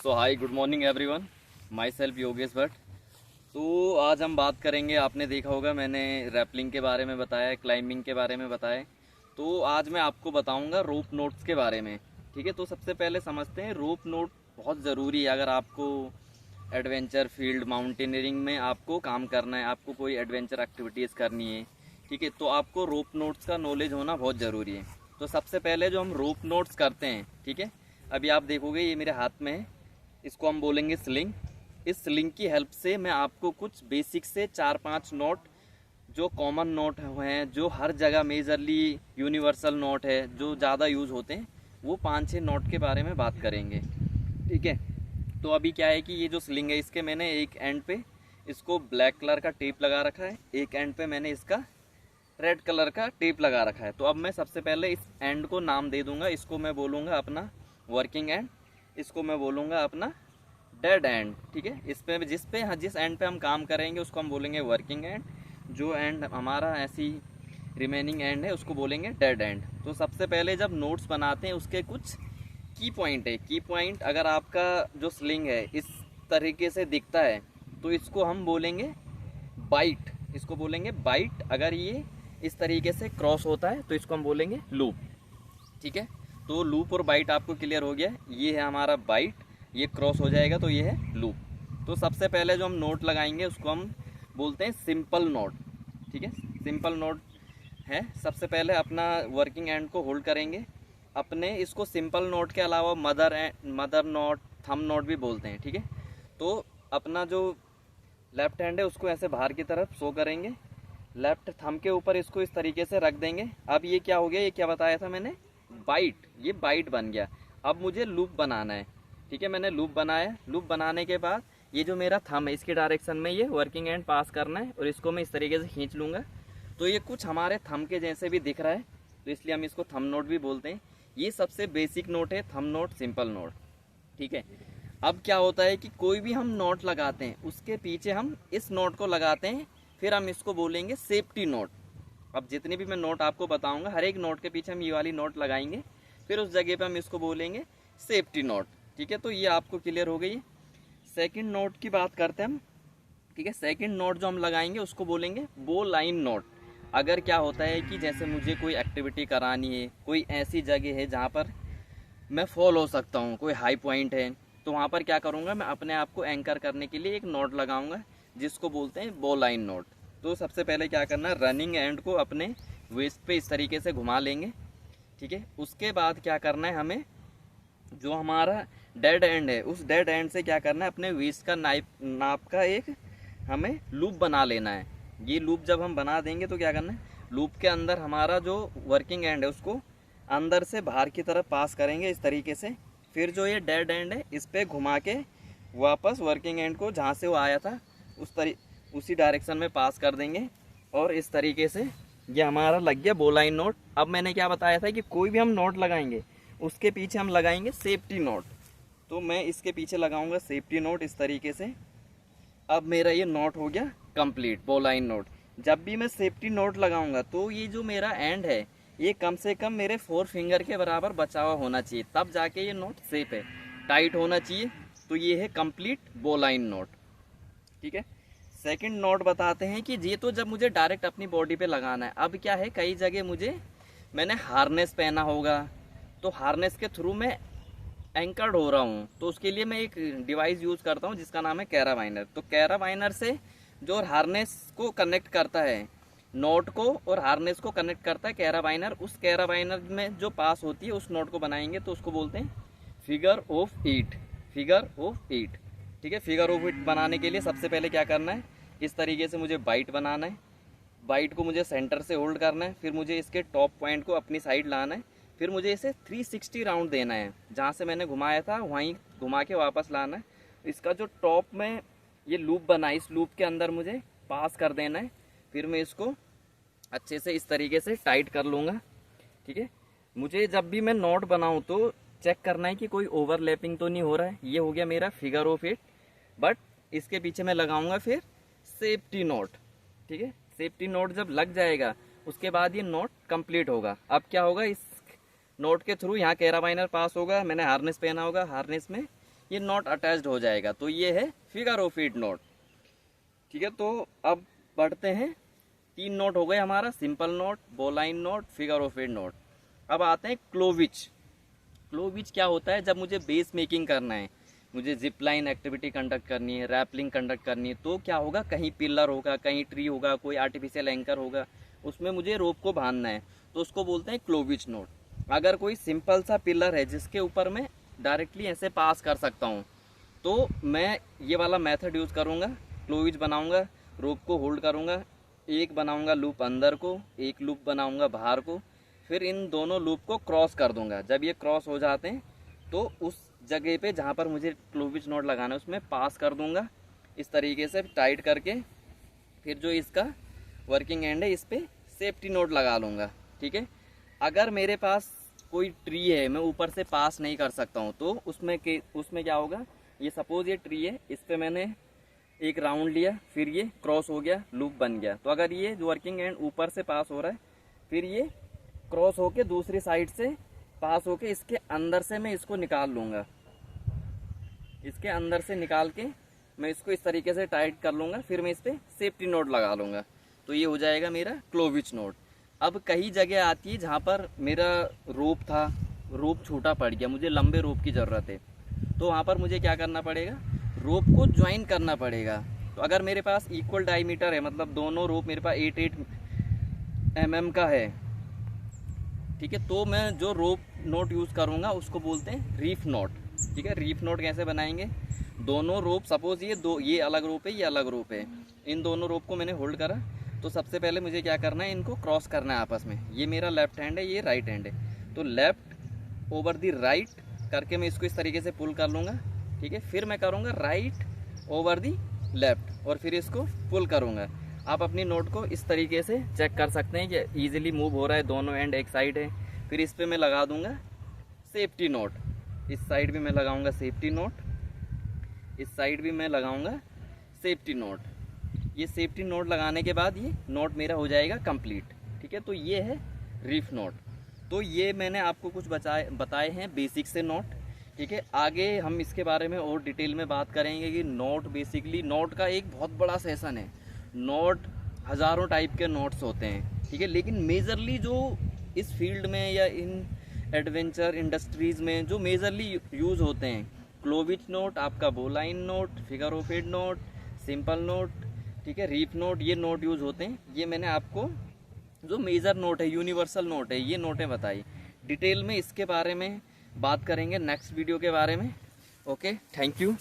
So hi, good morning everyone. My self Yogesh Bhatt. तो आज हम बात करेंगे, आपने देखा होगा मैंने रैपलिंग के बारे में बताया, क्लाइंबिंग के बारे में बताया। तो आज मैं आपको बताऊंगा रोप नोट्स के बारे में। ठीक है, तो सबसे पहले समझते हैं रोप नोट बहुत ज़रूरी है। अगर आपको एडवेंचर फील्ड माउंटेनियरिंग में आपको काम करना है, आपको कोई एडवेंचर एक्टिविटीज़ करनी है, ठीक है, तो आपको रोप नोट्स का नॉलेज होना बहुत ज़रूरी है। तो सबसे पहले जो हम रोप नोट्स करते हैं, ठीक है, अभी आप देखोगे ये मेरे हाथ में है, इसको हम बोलेंगे स्लिंग। इस स्लिंग की हेल्प से मैं आपको कुछ बेसिक से 4-5 नोट, जो कॉमन नोट हैं, जो हर जगह मेजरली यूनिवर्सल नोट है, जो ज़्यादा यूज़ होते हैं, वो 5-6 नोट के बारे में बात करेंगे। ठीक है, तो अभी क्या है कि ये जो स्लिंग है, इसके मैंने एक एंड पे इसको ब्लैक कलर का टेप लगा रखा है, एक एंड पे मैंने इसका रेड कलर का टेप लगा रखा है। तो अब मैं सबसे पहले इस एंड को नाम दे दूंगा। इसको मैं बोलूँगा अपना वर्किंग एंड, इसको मैं बोलूँगा अपना डेड एंड। ठीक है, इस पे जिस एंड पे हम काम करेंगे उसको हम बोलेंगे वर्किंग एंड। जो एंड हमारा ऐसी रिमेनिंग एंड है उसको बोलेंगे डेड एंड। तो सबसे पहले जब नोट्स बनाते हैं उसके कुछ की पॉइंट है। की पॉइंट, अगर आपका जो स्लिंग है इस तरीके से दिखता है तो इसको हम बोलेंगे बाइट, इसको बोलेंगे बाइट। अगर ये इस तरीके से क्रॉस होता है तो इसको हम बोलेंगे लूप। ठीक है, तो लूप और बाइट आपको क्लियर हो गया। ये है हमारा बाइट, ये क्रॉस हो जाएगा तो ये है लूप। तो सबसे पहले जो हम नोट लगाएंगे उसको हम बोलते हैं सिंपल नोट। ठीक है, सिंपल नोट है। सबसे पहले अपना वर्किंग एंड को होल्ड करेंगे अपने, इसको सिंपल नोट के अलावा मदर नोट, थंब नोट भी बोलते हैं। ठीक है, तो अपना जो लेफ्ट हैंड है उसको ऐसे बाहर की तरफ शो करेंगे, लेफ्ट थंब के ऊपर इसको इस तरीके से रख देंगे। अब ये क्या हो गया, ये क्या बताया था मैंने, बाइट, ये बाइट बन गया। अब मुझे लूप बनाना है। ठीक है, मैंने लूप बनाया। लूप बनाने के बाद ये जो मेरा थंब है इसके डायरेक्शन में ये वर्किंग एंड पास करना है और इसको मैं इस तरीके से खींच लूँगा। तो ये कुछ हमारे थंब के जैसे भी दिख रहा है, तो इसलिए हम इसको थंब नोट भी बोलते हैं। ये सबसे बेसिक नोट है, थंब नोट, सिंपल नोट। ठीक है, अब क्या होता है कि कोई भी हम नोट लगाते हैं उसके पीछे हम इस नोट को लगाते हैं, फिर हम इसको बोलेंगे सेफ्टी नोट। अब जितनी भी मैं नोट आपको बताऊंगा, हर एक नोट के पीछे हम ये वाली नोट लगाएंगे, फिर उस जगह पे हम इसको बोलेंगे सेफ्टी नोट। ठीक है, तो ये आपको क्लियर हो गई। सेकंड नोट की बात करते हैं हम। ठीक है, सेकंड नोट जो हम लगाएंगे उसको बोलेंगे बो लाइन नोट। अगर क्या होता है कि जैसे मुझे कोई एक्टिविटी करानी है, कोई ऐसी जगह है जहाँ पर मैं फॉल हो सकता हूँ, कोई हाई पॉइंट है, तो वहाँ पर क्या करूँगा, मैं अपने आप को एंकर करने के लिए एक नोट लगाऊंगा जिसको बोलते हैं बो लाइन नोट। तो सबसे पहले क्या करना है, रनिंग एंड को अपने वेस्ट पे इस तरीके से घुमा लेंगे। ठीक है, उसके बाद क्या करना है, हमें जो हमारा डेड एंड है उस डेड एंड से क्या करना है, अपने वेस्ट का नाप का एक हमें लूप बना लेना है। ये लूप जब हम बना देंगे तो क्या करना है, लूप के अंदर हमारा जो वर्किंग एंड है उसको अंदर से बाहर की तरफ पास करेंगे इस तरीके से। फिर जो ये डेड एंड है इस पे घुमा के वापस वर्किंग एंड को जहाँ से वो आया था उसी डायरेक्शन में पास कर देंगे, और इस तरीके से ये हमारा लग गया बो लाइन नोट। अब मैंने क्या बताया था कि कोई भी हम नोट लगाएंगे उसके पीछे हम लगाएंगे सेफ्टी नोट। तो मैं इसके पीछे लगाऊंगा सेफ्टी नोट इस तरीके से। अब मेरा ये नोट हो गया कंप्लीट, बो लाइन नोट। जब भी मैं सेफ्टी नोट लगाऊंगा तो ये जो मेरा एंड है ये कम से कम मेरे 4 फिंगर के बराबर बचा हुआ होना चाहिए, तब जाके ये नोट सेफ है, टाइट होना चाहिए। तो ये है कंप्लीट बो लाइन नोट। ठीक है, सेकंड नोट बताते हैं कि ये तो जब मुझे डायरेक्ट अपनी बॉडी पे लगाना है। अब क्या है, कई जगह मैंने हार्नेस पहना होगा, तो हार्नेस के थ्रू मैं एंकर्ड हो रहा हूँ, तो उसके लिए मैं एक डिवाइस यूज़ करता हूँ जिसका नाम है कैराबाइनर। तो कैराबाइनर से जो हार्नेस को कनेक्ट करता है, नोट को और हार्नेस को कनेक्ट करता है कैराबाइनर, उस कैराबाइनर में जो पास होती है उस नोट को बनाएंगे तो उसको बोलते हैं फिगर ऑफ 8। Figure of 8। ठीक है, फिगर ऑफ 8 बनाने के लिए सबसे पहले क्या करना है, इस तरीके से मुझे बाइट बनाना है। बाइट को मुझे सेंटर से होल्ड करना है, फिर मुझे इसके टॉप पॉइंट को अपनी साइड लाना है, फिर मुझे इसे 360 राउंड देना है, जहाँ से मैंने घुमाया था वहीं घुमा के वापस लाना है। इसका जो टॉप में ये लूप बना है, इस लूप के अंदर मुझे पास कर देना है, फिर मैं इसको अच्छे से इस तरीके से टाइट कर लूँगा। ठीक है, मुझे जब भी मैं नोट बनाऊँ तो चेक करना है कि कोई ओवरलैपिंग तो नहीं हो रहा है। ये हो गया मेरा फिगर ऑफ 8, बट इसके पीछे मैं लगाऊंगा फिर सेफ्टी नोट। ठीक है, सेफ्टी नोट जब लग जाएगा उसके बाद ये नोट कंप्लीट होगा। अब क्या होगा, इस नोट के थ्रू यहाँ कैराबाइनर पास होगा, मैंने हार्नेस पहना होगा, हार्नेस में ये नॉट अटैच्ड हो जाएगा। तो ये है फिगर ऑफ 8 नॉट। ठीक है, तो अब बढ़ते हैं। 3 नॉट हो गए हमारा, simple knot, bowline knot, figure of 8 knot. अब आते हैं क्लोविच। क्लोविच क्या होता है? जब मुझे बेस मेकिंग करना है, मुझे जिप लाइन एक्टिविटी कंडक्ट करनी है, रैपलिंग कंडक्ट करनी है, तो क्या होगा, कहीं पिलर होगा, कहीं ट्री होगा, कोई आर्टिफिशियल एंकर होगा, उसमें मुझे रोप को बांधना है, तो उसको बोलते हैं क्लोविच नॉट। अगर कोई सिंपल सा पिलर है जिसके ऊपर मैं डायरेक्टली ऐसे पास कर सकता हूँ, तो मैं ये वाला मेथड यूज़ करूँगा। क्लोविच बनाऊँगा, रोप को होल्ड करूँगा, एक बनाऊँगा लूप अंदर को, एक लूप बनाऊँगा बाहर को, फिर इन दोनों लूप को क्रॉस कर दूँगा। जब ये क्रॉस हो जाते हैं तो उस जगह पे जहाँ पर मुझे क्लोविच नॉट लगाना है उसमें पास कर दूँगा, इस तरीके से टाइट करके। फिर जो इसका वर्किंग एंड है, इस पर सेफ्टी नॉट लगा लूँगा। ठीक है, अगर मेरे पास कोई ट्री है, मैं ऊपर से पास नहीं कर सकता हूँ, तो उसमें क्या होगा, ये सपोज ये ट्री है, इस पर मैंने एक राउंड लिया, फिर ये क्रॉस हो गया, लूप बन गया। तो अगर ये जो वर्किंग एंड ऊपर से पास हो रहा है, फिर ये क्रॉस होके दूसरी साइड से पास होके इसके अंदर से मैं इसको निकाल लूँगा। इसके अंदर से निकाल के मैं इसको इस तरीके से टाइट कर लूँगा, फिर मैं इस पर सेफ्टी नॉट लगा लूँगा। तो ये हो जाएगा मेरा क्लोविच नॉट। अब कई जगह आती है जहाँ पर मेरा रोप था, रोप छोटा पड़ गया, मुझे लंबे रोप की ज़रूरत है, तो वहाँ पर मुझे क्या करना पड़ेगा, रोप को ज्वाइन करना पड़ेगा। तो अगर मेरे पास इक्वल डायमीटर है, मतलब दोनों रोप मेरे पास 8-8 mm का है, ठीक है, तो मैं जो रोप नॉट यूज़ करूँगा उसको बोलते हैं रीफ नॉट। ठीक है, रीफ नॉट कैसे बनाएंगे, दोनों रोप, सपोज ये अलग रोप है, ये अलग रोप है, इन दोनों रोप को मैंने होल्ड करा, तो सबसे पहले मुझे क्या करना है, इनको क्रॉस करना है आपस में। ये मेरा लेफ्ट हैंड है, ये राइट हैंड है, तो लेफ्ट ओवर दी राइट करके मैं इसको इस तरीके से पुल कर लूँगा। ठीक है, फिर मैं करूँगा राइट ओवर दी लेफ्ट, और फिर इसको पुल करूँगा। आप अपनी नोट को इस तरीके से चेक कर सकते हैं कि ईजिली मूव हो रहा है, दोनों एंड एक साइड है। फिर इस पर मैं लगा दूँगा सेफ्टी नोट, इस साइड भी मैं लगाऊँगा सेफ्टी नोट, इस साइड भी मैं लगाऊँगा सेफ्टी नोट। ये सेफ्टी नोट लगाने के बाद ये नोट मेरा हो जाएगा कंप्लीट। ठीक है, तो ये है रीफ नोट। तो ये मैंने आपको कुछ बताए हैं बेसिक से नोट। ठीक है, आगे हम इसके बारे में और डिटेल में बात करेंगे कि नोट, बेसिकली नोट का एक बहुत बड़ा सेशन है। नोट हज़ारों टाइप के नोट्स होते हैं। ठीक है, लेकिन मेजरली जो इस फील्ड में या इन एडवेंचर इंडस्ट्रीज़ में जो मेजरली यूज़ होते हैं, क्लोविच नोट, आपका bowline knot, figure of 8 knot, simple knot, ठीक है, रीफ नोट, ये नोट यूज़ होते हैं। ये मैंने आपको जो मेजर नोट है, यूनिवर्सल नोट है, ये नोटें बताई। डिटेल में इसके बारे में बात करेंगे नेक्स्ट वीडियो के बारे में। Okay, thank you.